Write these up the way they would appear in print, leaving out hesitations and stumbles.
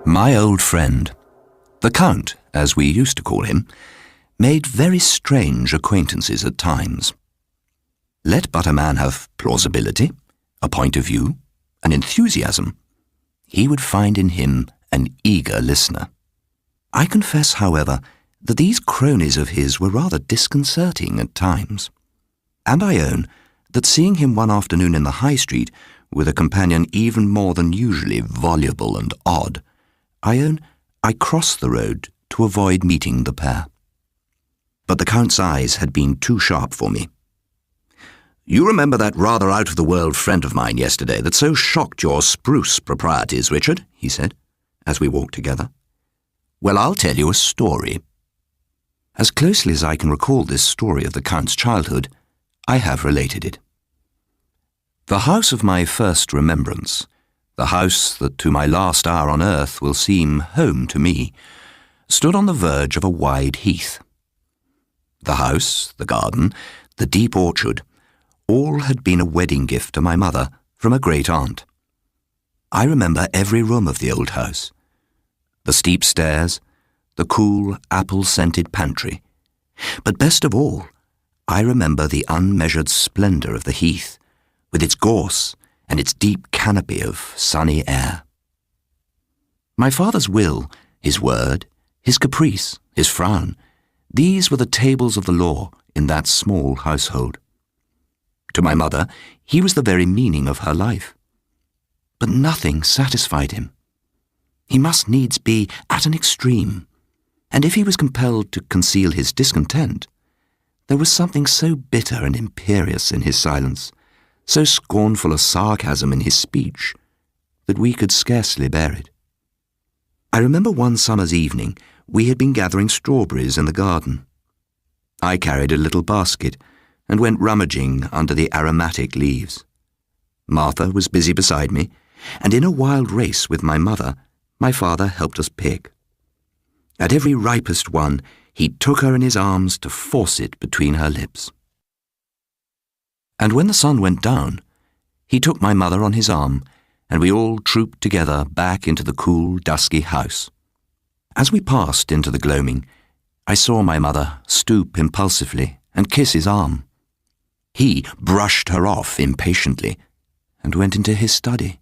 My old friend, the Count, as we used to call him, made very strange acquaintances at times. Let but a man have plausibility, a point of view, an enthusiasm, he would find in him an eager listener. I confess, however, that these cronies of his were rather disconcerting at times, and I own that seeing him one afternoon in the High Street with a companion even more than usually voluble and odd, I crossed the road to avoid meeting the pair. But the Count's eyes had been too sharp for me. "You remember that rather out-of-the-world friend of mine yesterday that so shocked your spruce proprieties, Richard?" he said, as we walked together. "Well, I'll tell you a story." As closely as I can recall this story of the Count's childhood, I have related it. The house of my first remembrance, the house that to my last hour on earth will seem home to me, stood on the verge of a wide heath. The house, the garden, the deep orchard, all had been a wedding gift to my mother from a great-aunt. I remember every room of the old house, the steep stairs, the cool, apple-scented pantry. But best of all, I remember the unmeasured splendour of the heath, with its gorse and its deep canopy of sunny air. My father's will, his word, his caprice, his frown, these were the tables of the law in that small household. To my mother, he was the very meaning of her life. But nothing satisfied him. He must needs be at an extreme, and if he was compelled to conceal his discontent, there was something so bitter and imperious in his silence, so scornful a sarcasm in his speech, that we could scarcely bear it. I remember one summer's evening we had been gathering strawberries in the garden. I carried a little basket and went rummaging under the aromatic leaves. Martha was busy beside me, and in a wild race with my mother, my father helped us pick. At every ripest one, he took her in his arms to force it between her lips. And when the sun went down, he took my mother on his arm, and we all trooped together back into the cool, dusky house. As we passed into the gloaming, I saw my mother stoop impulsively and kiss his arm. He brushed her off impatiently and went into his study.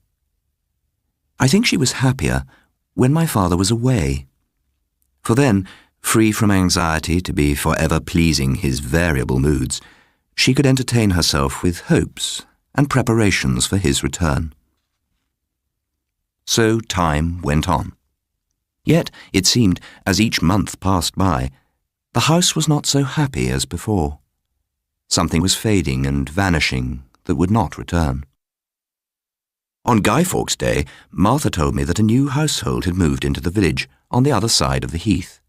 I think she was happier when my father was away, for then, free from anxiety to be forever pleasing his variable moods, she could entertain herself with hopes and preparations for his return. So time went on. Yet, it seemed, as each month passed by, the house was not so happy as before. Something was fading and vanishing that would not return. On Guy Fawkes' Day, Martha told me that a new household had moved into the village on the other side of the heath.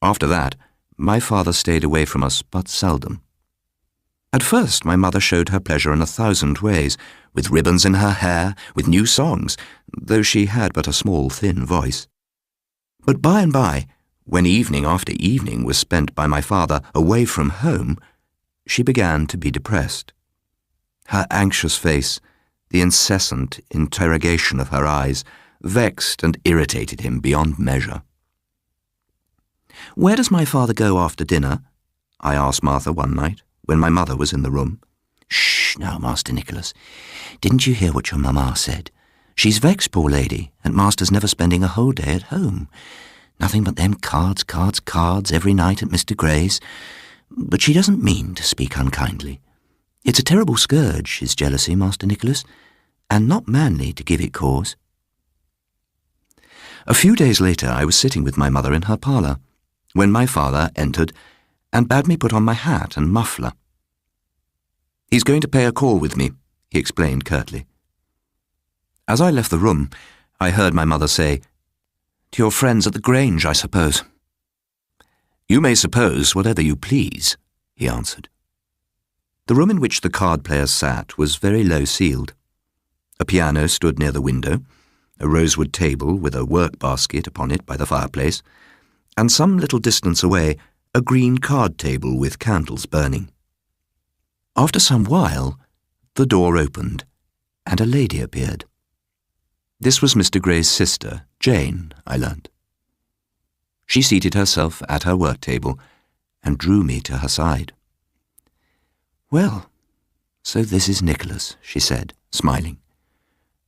After that, my father stayed away from us but seldom. At first, my mother showed her pleasure in 1,000 ways, with ribbons in her hair, with new songs, though she had but a small, thin voice. But by and by, when evening after evening was spent by my father away from home, she began to be depressed. Her anxious face, the incessant interrogation of her eyes, vexed and irritated him beyond measure. "Where does my father go after dinner?" I asked Martha one night, when my mother was in the room. "Shh, now, Master Nicholas. Didn't you hear what your mamma said? She's vexed, poor lady, and Master's never spending a whole day at home. Nothing but them cards every night at Mr. Gray's. But she doesn't mean to speak unkindly. It's a terrible scourge, his jealousy, Master Nicholas, and not manly to give it cause." A few days later I was sitting with my mother in her parlour, when my father entered and bade me put on my hat and muffler. "He's going to pay a call with me," he explained curtly. As I left the room, I heard my mother say, "To your friends at the Grange, I suppose." "You may suppose whatever you please," he answered. The room in which the card-players sat was very low-ceiled. A piano stood near the window, a rosewood table with a work-basket upon it by the fireplace, and some little distance away a green card table with candles burning. After some while, the door opened, and a lady appeared. This was Mr. Gray's sister, Jane, I learnt. She seated herself at her work table and drew me to her side. "Well, so this is Nicholas," she said, smiling.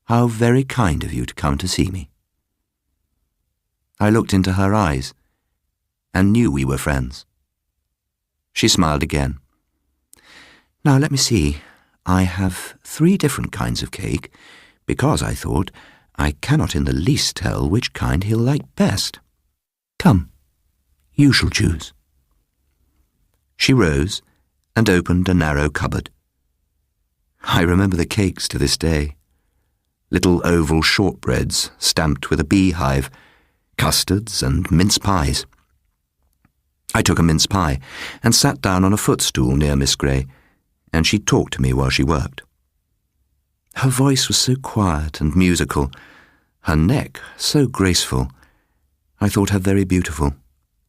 "How very kind of you to come to see me." I looked into her eyes and knew we were friends. She smiled again. "Now let me see. I have 3 different kinds of cake, because, I thought, I cannot in the least tell which kind he'll like best. Come, you shall choose." She rose and opened a narrow cupboard. I remember the cakes to this day. Little oval shortbreads stamped with a beehive, custards and mince pies. I took a mince pie and sat down on a footstool near Miss Gray, and she talked to me while she worked. Her voice was so quiet and musical, her neck so graceful. I thought her very beautiful,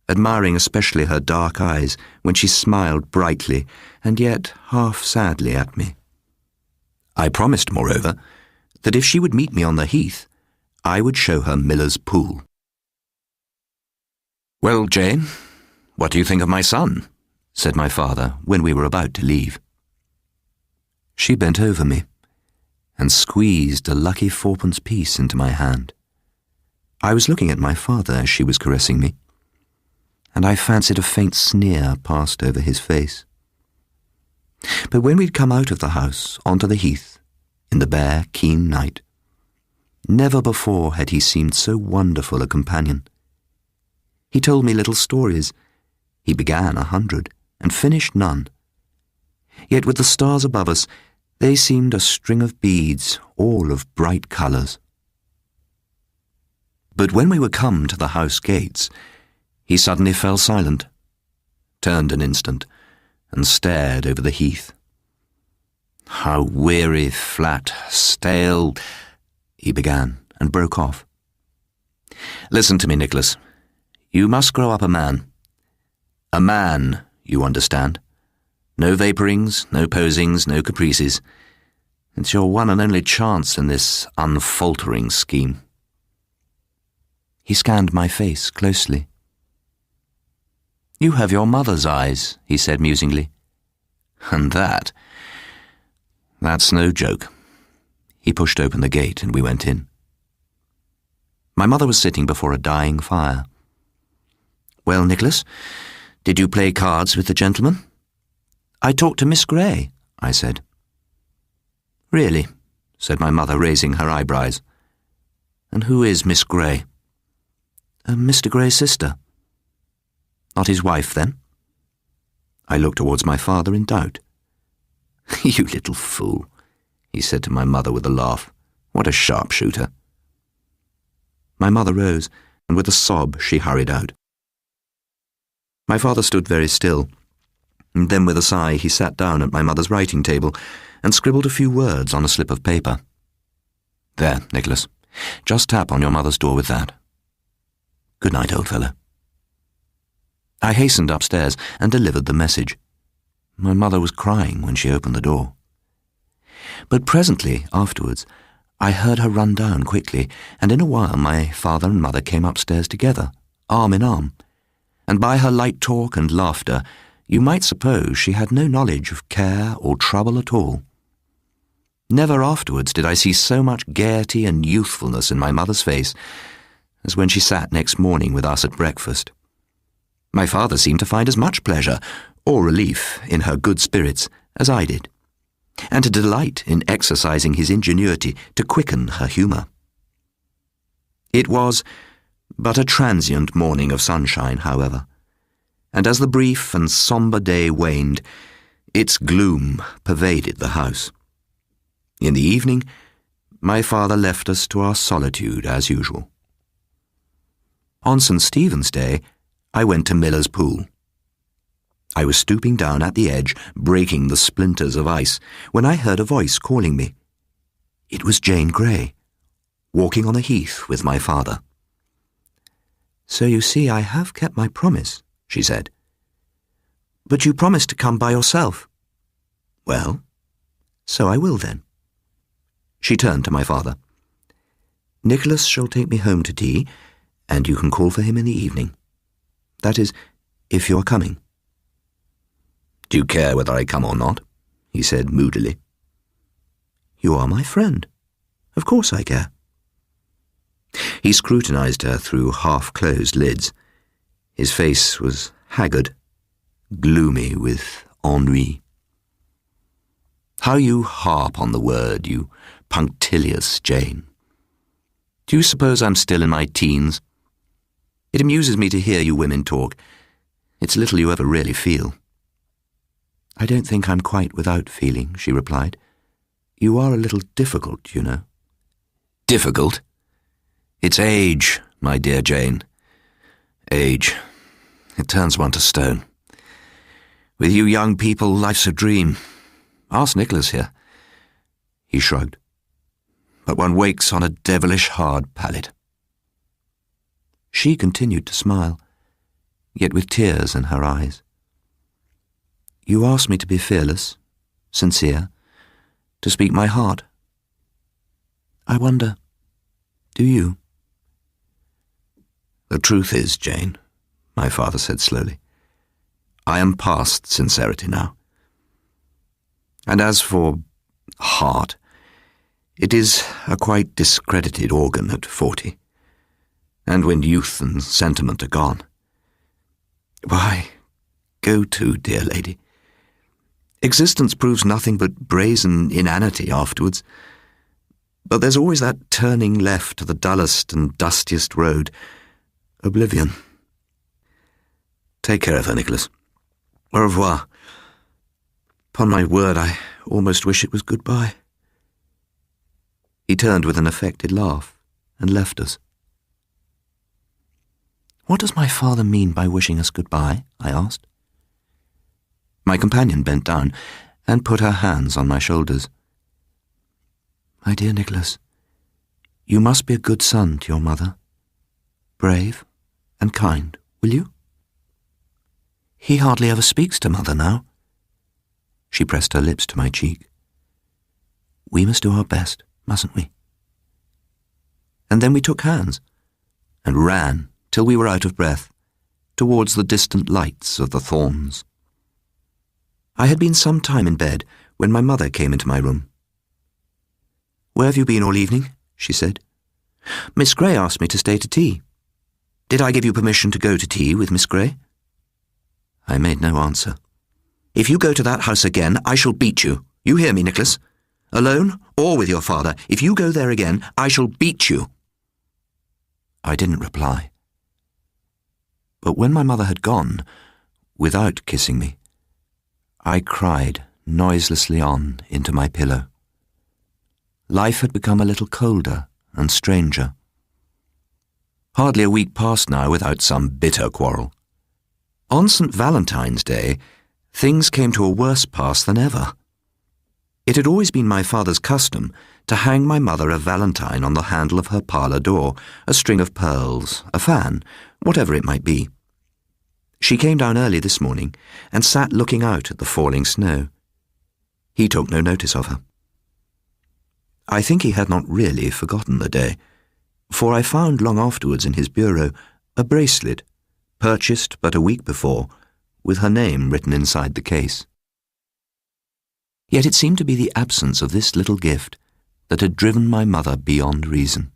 admiring especially her dark eyes when she smiled brightly and yet half sadly at me. I promised, moreover, that if she would meet me on the heath, I would show her Miller's Pool. "Well, Jane, what do you think of my son?" said my father when we were about to leave. She bent over me and squeezed a lucky 4-pence piece into my hand. I was looking at my father as she was caressing me, and I fancied a faint sneer passed over his face. But when we'd come out of the house onto the heath, in the bare, keen night, never before had he seemed so wonderful a companion. He told me little stories. He began 100 and finished none. Yet with the stars above us, they seemed a string of beads, all of bright colours. But when we were come to the house gates, he suddenly fell silent, turned an instant, and stared over the heath. "How weary, flat, stale," he began, and broke off. "Listen to me, Nicholas. You must grow up a man. A man, you understand. No vapourings, no posings, no caprices. It's your one and only chance in this unfaltering scheme." He scanned my face closely. "You have your mother's eyes," he said musingly. "And that's no joke." He pushed open the gate and we went in. My mother was sitting before a dying fire. "Well, Nicholas, did you play cards with the gentleman?" "I talked to Miss Gray," I said. "Really?" said my mother, raising her eyebrows. "And who is Miss Gray?" "Mr. Gray's sister." "Not his wife, then?" I looked towards my father in doubt. "You little fool," he said to my mother with a laugh. "What a sharpshooter." My mother rose, and with a sob she hurried out. My father stood very still, and then with a sigh he sat down at my mother's writing table and scribbled a few words on a slip of paper. "There, Nicholas, just tap on your mother's door with that. Good night, old fellow." I hastened upstairs and delivered the message. My mother was crying when she opened the door. But presently afterwards I heard her run down quickly, and in a while my father and mother came upstairs together, arm in arm, and by her light talk and laughter you might suppose she had no knowledge of care or trouble at all. Never afterwards did I see so much gaiety and youthfulness in my mother's face as when she sat next morning with us at breakfast. My father seemed to find as much pleasure or relief in her good spirits as I did, and to delight in exercising his ingenuity to quicken her humour. It was but a transient morning of sunshine, however, and as the brief and sombre day waned, its gloom pervaded the house. In the evening, my father left us to our solitude as usual. On St. Stephen's Day, I went to Miller's Pool. I was stooping down at the edge, breaking the splinters of ice, when I heard a voice calling me. It was Jane Grey, walking on the heath with my father. "So you see I have kept my promise," she said. "But you promised to come by yourself." "Well, so I will then." She turned to my father. Nicholas shall take me home to tea, and you can call for him in the evening. That is, if you are coming." "Do you care whether I come or not?" he said moodily. "You are my friend. Of course I care." He scrutinized her through half-closed lids. His face was haggard, gloomy with ennui. "How you harp on the word, you punctilious Jane. Do you suppose I'm still in my teens? It amuses me to hear you women talk. It's little you ever really feel." "I don't think I'm quite without feeling," she replied. "You are a little difficult, you know." "Difficult? It's age, my dear Jane. Age. It turns one to stone. With you young people, life's a dream. Ask Nicholas here." He shrugged. "But one wakes on a devilish hard pallet." She continued to smile, yet with tears in her eyes. "You ask me to be fearless, sincere, to speak my heart. I wonder, do you?" "The truth is, Jane," my father said slowly, "I am past sincerity now. And as for heart, it is a quite discredited organ at 40. And when youth and sentiment are gone, why, go to, dear lady. Existence proves nothing but brazen inanity afterwards. But there's always that turning left to the dullest and dustiest road, oblivion. Take care of her, Nicholas. Au revoir. Upon my word, I almost wish it was goodbye." He turned with an affected laugh and left us. "What does my father mean by wishing us goodbye?" I asked. My companion bent down and put her hands on my shoulders. "My dear Nicholas, you must be a good son to your mother. Brave and kind, will you? He hardly ever speaks to mother now." She pressed her lips to my cheek. "We must do our best, mustn't we?" And then we took hands and ran till we were out of breath, towards the distant lights of the Thorns. I had been some time in bed when my mother came into my room. "Where have you been all evening?" she said. "Miss Grey asked me to stay to tea. Did I give you permission to go to tea with Miss Grey?" I made no answer. "If you go to that house again, I shall beat you. You hear me, Nicholas? Alone or with your father, if you go there again, I shall beat you." I didn't reply. But when my mother had gone, without kissing me, I cried noiselessly on into my pillow. Life had become a little colder and stranger. Hardly a week passed now without some bitter quarrel. On St. Valentine's Day, things came to a worse pass than ever. It had always been my father's custom to hang my mother a valentine on the handle of her parlour door, a string of pearls, a fan, whatever it might be. She came down early this morning and sat looking out at the falling snow. He took no notice of her. I think he had not really forgotten the day, for I found long afterwards in his bureau a bracelet, purchased but a week before, with her name written inside the case. Yet it seemed to be the absence of this little gift that had driven my mother beyond reason.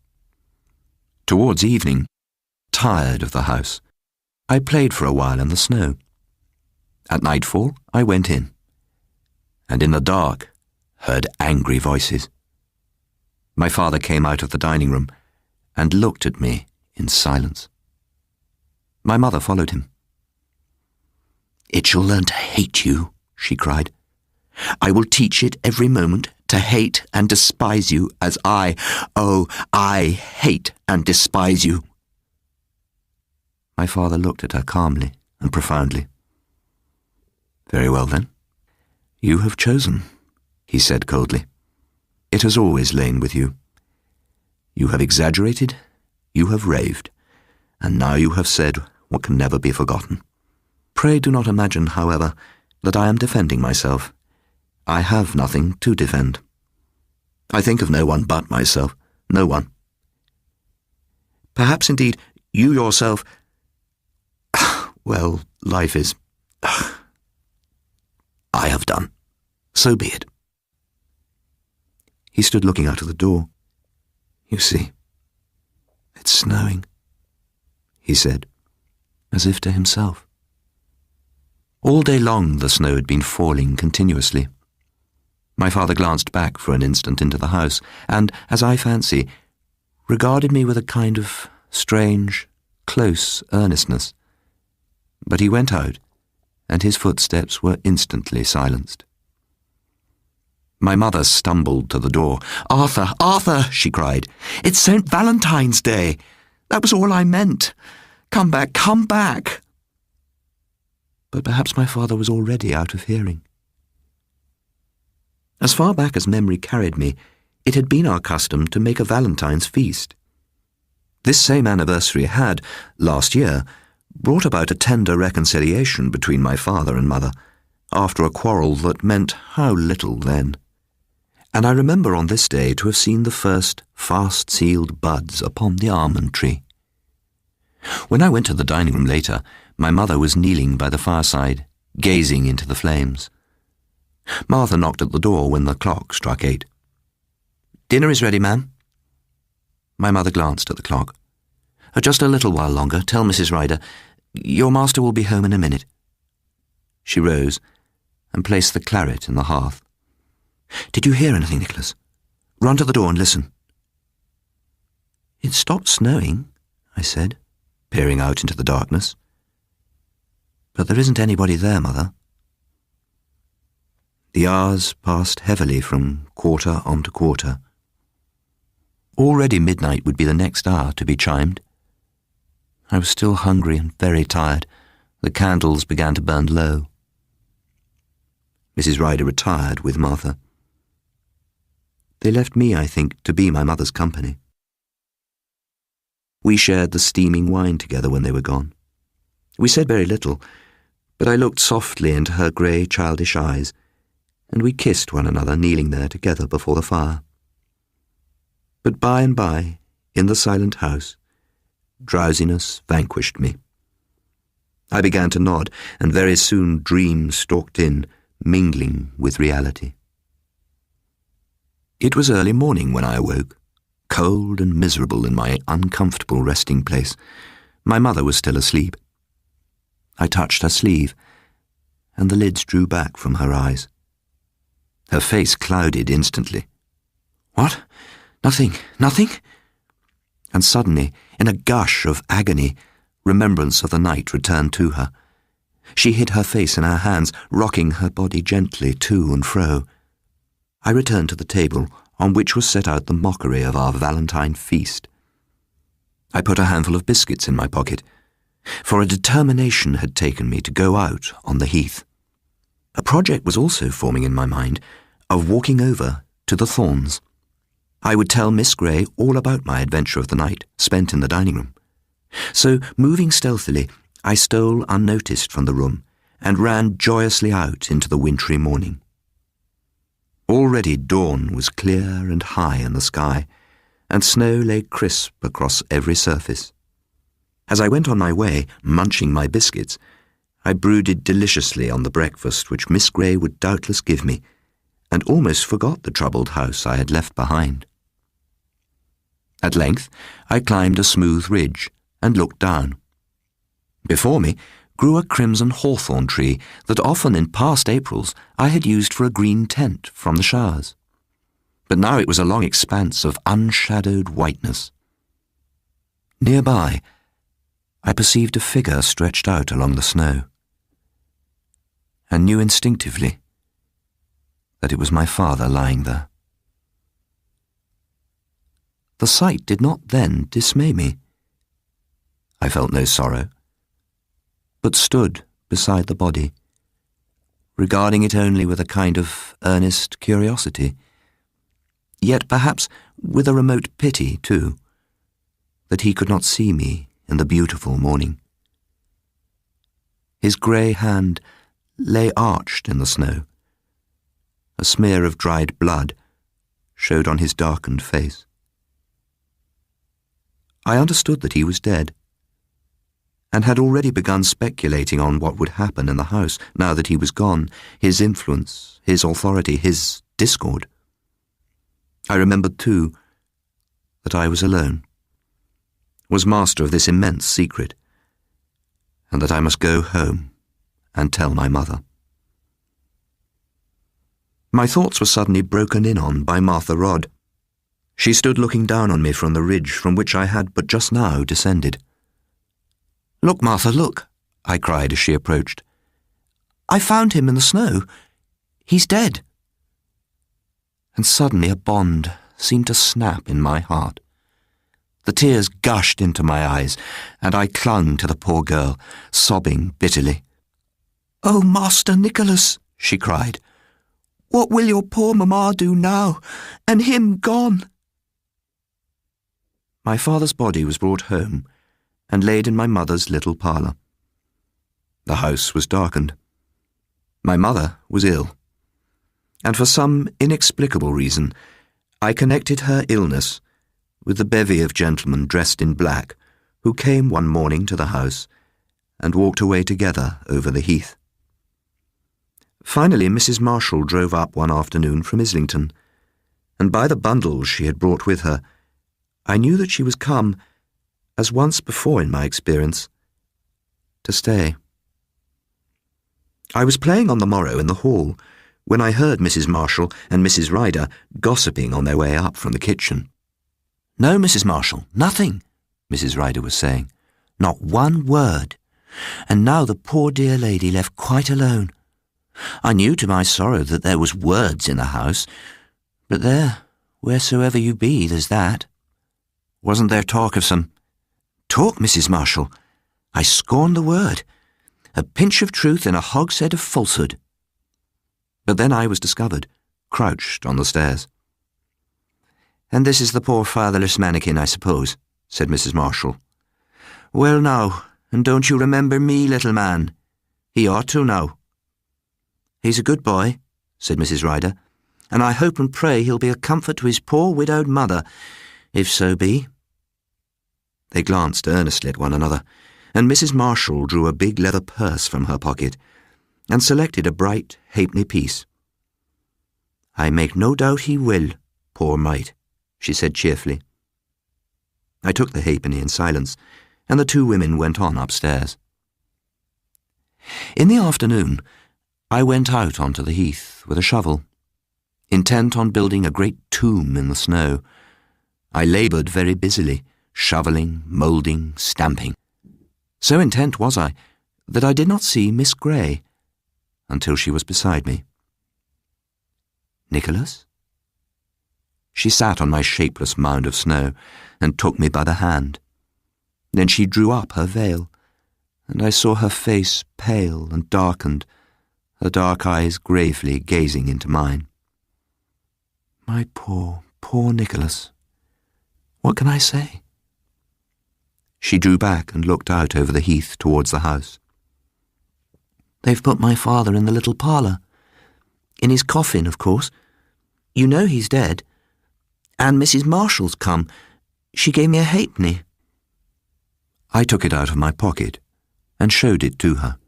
Towards evening, tired of the house, I played for a while in the snow. At nightfall, I went in, and in the dark heard angry voices. My father came out of the dining room and looked at me in silence. My mother followed him. "It shall learn to hate you," she cried. "I will teach it every moment to hate and despise you as I hate and despise you." My father looked at her calmly and profoundly. "Very well, then. You have chosen," he said coldly. "It has always lain with you. You have exaggerated, you have raved, and now you have said what can never be forgotten. Pray do not imagine, however, that I am defending myself. I have nothing to defend. I think of no one but myself, no one. Perhaps indeed you yourself... Well, life is... I have done. So be it. He stood looking out of the door. You see, it's snowing, he said, as if to himself. All day long the snow had been falling continuously. My father glanced back for an instant into the house and, as I fancy, regarded me with a kind of strange, close earnestness. But he went out, and his footsteps were instantly silenced. My mother stumbled to the door. "Arthur, Arthur," she cried, "it's St. Valentine's Day. That was all I meant. Come back, come back." But perhaps my father was already out of hearing. As far back as memory carried me, it had been our custom to make a Valentine's feast. This same anniversary had, last year, brought about a tender reconciliation between my father and mother, after a quarrel that meant how little then. And I remember on this day to have seen the first fast-sealed buds upon the almond tree. When I went to the dining room later, my mother was kneeling by the fireside, gazing into the flames. Martha knocked at the door when the clock struck 8. "Dinner is ready, ma'am." My mother glanced at the clock. "Just a little while longer. Tell Mrs. Ryder. Your master will be home in a minute." She rose and placed the claret in the hearth. "Did you hear anything, Nicholas? Run to the door and listen." "It stopped snowing," I said, peering out into the darkness. "But there isn't anybody there, Mother." The hours passed heavily from quarter on to quarter. Already midnight would be the next hour to be chimed. I was still hungry and very tired. The candles began to burn low. Mrs. Ryder retired with Martha. They left me, I think, to be my mother's company. We shared the steaming wine together when they were gone. We said very little, but I looked softly into her grey, childish eyes, and we kissed one another kneeling there together before the fire. But by and by, in the silent house, drowsiness vanquished me. I began to nod, and very soon dreams stalked in, mingling with reality. It was early morning when I awoke, cold and miserable in my uncomfortable resting place. My mother was still asleep. I touched her sleeve, and the lids drew back from her eyes. Her face clouded instantly. "What? Nothing, nothing?" And suddenly, in a gush of agony, remembrance of the night returned to her. She hid her face in her hands, rocking her body gently to and fro. I returned to the table, on which was set out the mockery of our Valentine feast. I put a handful of biscuits in my pocket, for a determination had taken me to go out on the heath. A project was also forming in my mind of walking over to the Thorns. I would tell Miss Grey all about my adventure of the night spent in the dining room. So, moving stealthily, I stole unnoticed from the room and ran joyously out into the wintry morning. Already dawn was clear and high in the sky, and snow lay crisp across every surface. As I went on my way, munching my biscuits, I brooded deliciously on the breakfast which Miss Grey would doubtless give me, and almost forgot the troubled house I had left behind. At length, I climbed a smooth ridge and looked down. Before me grew a crimson hawthorn tree that often in past Aprils I had used for a green tent from the showers. But now it was a long expanse of unshadowed whiteness. Nearby, I perceived a figure stretched out along the snow, and knew instinctively that it was my father lying there. The sight did not then dismay me. I felt no sorrow, but stood beside the body, regarding it only with a kind of earnest curiosity, yet perhaps with a remote pity, too, that he could not see me in the beautiful morning. His grey hand lay arched in the snow. A smear of dried blood showed on his darkened face. I understood that he was dead, and had already begun speculating on what would happen in the house now that he was gone, his influence, his authority, his discord. I remembered, too, that I was alone, was master of this immense secret, and that I must go home and tell my mother. My thoughts were suddenly broken in on by Martha Rodd. She stood looking down on me from the ridge from which I had but just now descended. "Look, Martha, look," I cried as she approached. "I found him in the snow. He's dead." And suddenly a bond seemed to snap in my heart. The tears gushed into my eyes, and I clung to the poor girl, sobbing bitterly. "Oh, Master Nicholas," she cried, "what will your poor mamma do now, and him gone?" My father's body was brought home and laid in my mother's little parlour. The house was darkened. My mother was ill, and for some inexplicable reason I connected her illness with the bevy of gentlemen dressed in black who came one morning to the house and walked away together over the heath. Finally, Mrs. Marshall drove up one afternoon from Islington, and by the bundles she had brought with her, I knew that she was come, as once before in my experience, to stay. I was playing on the morrow in the hall when I heard Mrs. Marshall and Mrs. Ryder gossiping on their way up from the kitchen. "No, Mrs. Marshall, nothing," Mrs. Ryder was saying. "Not one word. And now the poor dear lady left quite alone. I knew to my sorrow that there was words in the house, but there, wheresoever you be, there's that. Wasn't there talk of some—" "Talk, Mrs. Marshall? I scorn the word. A pinch of truth in a hogshead of falsehood." But then I was discovered, crouched on the stairs. "And this is the poor fatherless mannikin, I suppose," said Mrs. Marshall. "Well now, and don't you remember me, little man? He ought to now." "He's a good boy," said Mrs. Ryder, "and I hope and pray he'll be a comfort to his poor widowed mother, if so be." They glanced earnestly at one another, and Mrs. Marshall drew a big leather purse from her pocket and selected a bright halfpenny piece. "I make no doubt he will, poor mite," she said cheerfully. I took the halfpenny in silence, and the two women went on upstairs. In the afternoon, I went out onto the heath with a shovel, intent on building a great tomb in the snow. I laboured very busily, shovelling, moulding, stamping. So intent was I that I did not see Miss Grey until she was beside me. "Nicholas?" She sat on my shapeless mound of snow and took me by the hand. Then she drew up her veil, and I saw her face pale and darkened, her dark eyes gravely gazing into mine. "My poor, poor Nicholas. What can I say?" She drew back and looked out over the heath towards the house. "They've put my father in the little parlour. In his coffin, of course. You know he's dead. And Mrs. Marshall's come. She gave me a halfpenny." I took it out of my pocket and showed it to her.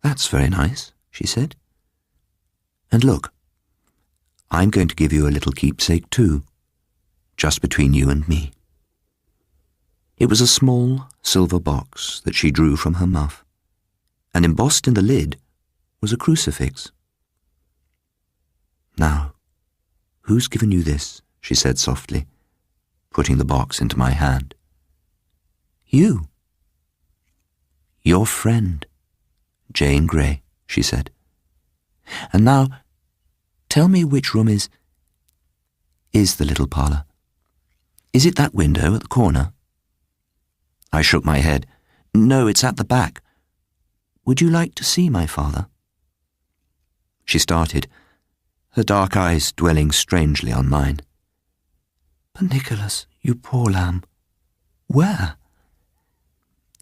"That's very nice," she said. "And look, I'm going to give you a little keepsake too, just between you and me." It was a small silver box that she drew from her muff, and embossed in the lid was a crucifix. "Now, who's given you this?" she said softly, putting the box into my hand. "You. Your friend, Jane Grey," she said. "And now, tell me which room is the little parlour. Is it that window at the corner?" I shook my head. "No, it's at the back. Would you like to see my father?" She started, her dark eyes dwelling strangely on mine. "But Nicholas, you poor lamb, where?"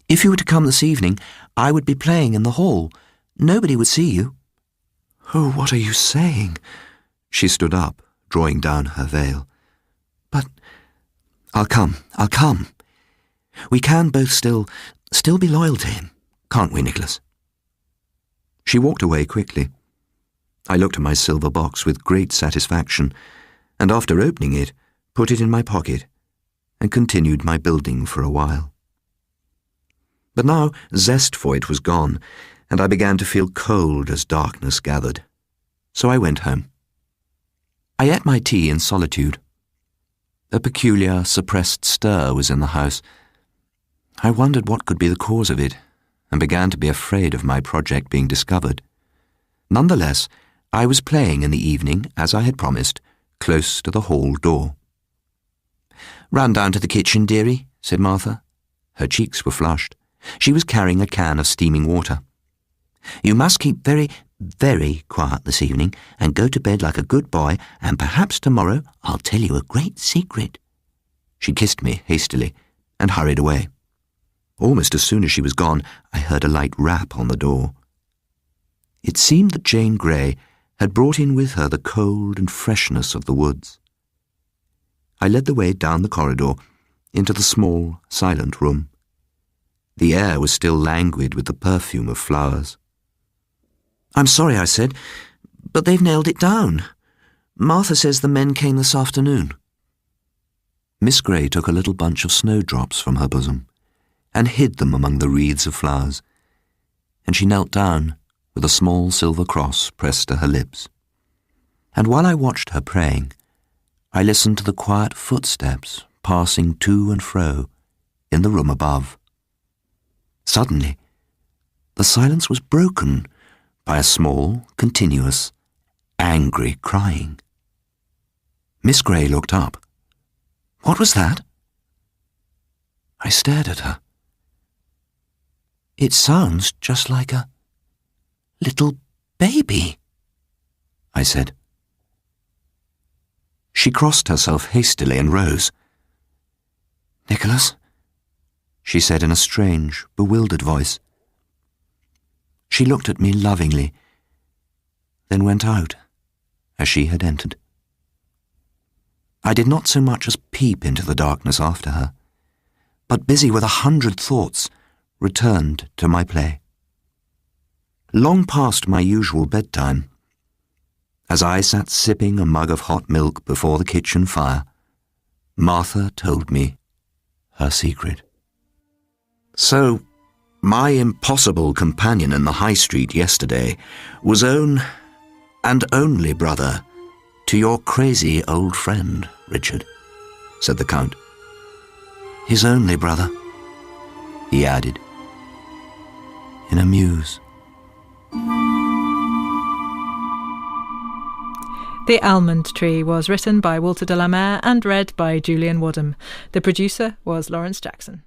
"If you were to come this evening, I would be playing in the hall. Nobody would see you." "Oh, what are you saying?" She stood up, drawing down her veil. "But I'll come. We can both still be loyal to him, can't we, Nicholas?" She walked away quickly. I looked at my silver box with great satisfaction, and after opening it, put it in my pocket and continued my building for a while. But now zest for it was gone, and I began to feel cold as darkness gathered. So I went home. I ate my tea in solitude. A peculiar, suppressed stir was in the house. I wondered what could be the cause of it, and began to be afraid of my project being discovered. Nonetheless, I was playing in the evening, as I had promised, close to the hall door. "Run down to the kitchen, dearie," said Martha. Her cheeks were flushed. She was carrying a can of steaming water. "You must keep very, very quiet this evening and go to bed like a good boy, and perhaps tomorrow I'll tell you a great secret." She kissed me hastily and hurried away. Almost as soon as she was gone, I heard a light rap on the door. It seemed that Jane Grey had brought in with her the cold and freshness of the woods. I led the way down the corridor into the small, silent room. The air was still languid with the perfume of flowers. "I'm sorry," I said, "but they've nailed it down. Martha says the men came this afternoon." Miss Grey took a little bunch of snowdrops from her bosom and hid them among the wreaths of flowers, and she knelt down with a small silver cross pressed to her lips. And while I watched her praying, I listened to the quiet footsteps passing to and fro in the room above. Suddenly, the silence was broken by a small, continuous, angry crying. Miss Grey looked up. "What was that?" I stared at her. "It sounds just like a little baby," I said. She crossed herself hastily and rose. "Nicholas," she said in a strange, bewildered voice. She looked at me lovingly, then went out as she had entered. I did not so much as peep into the darkness after her, but busy with 100 thoughts, returned to my play. Long past my usual bedtime, as I sat sipping a mug of hot milk before the kitchen fire, Martha told me her secret. So, my impossible companion in the high street yesterday was own and only brother to your crazy old friend, Richard, said the Count. His only brother, he added, in a muse. The Almond Tree was written by Walter de la Mare and read by Julian Wadham. The producer was Lawrence Jackson.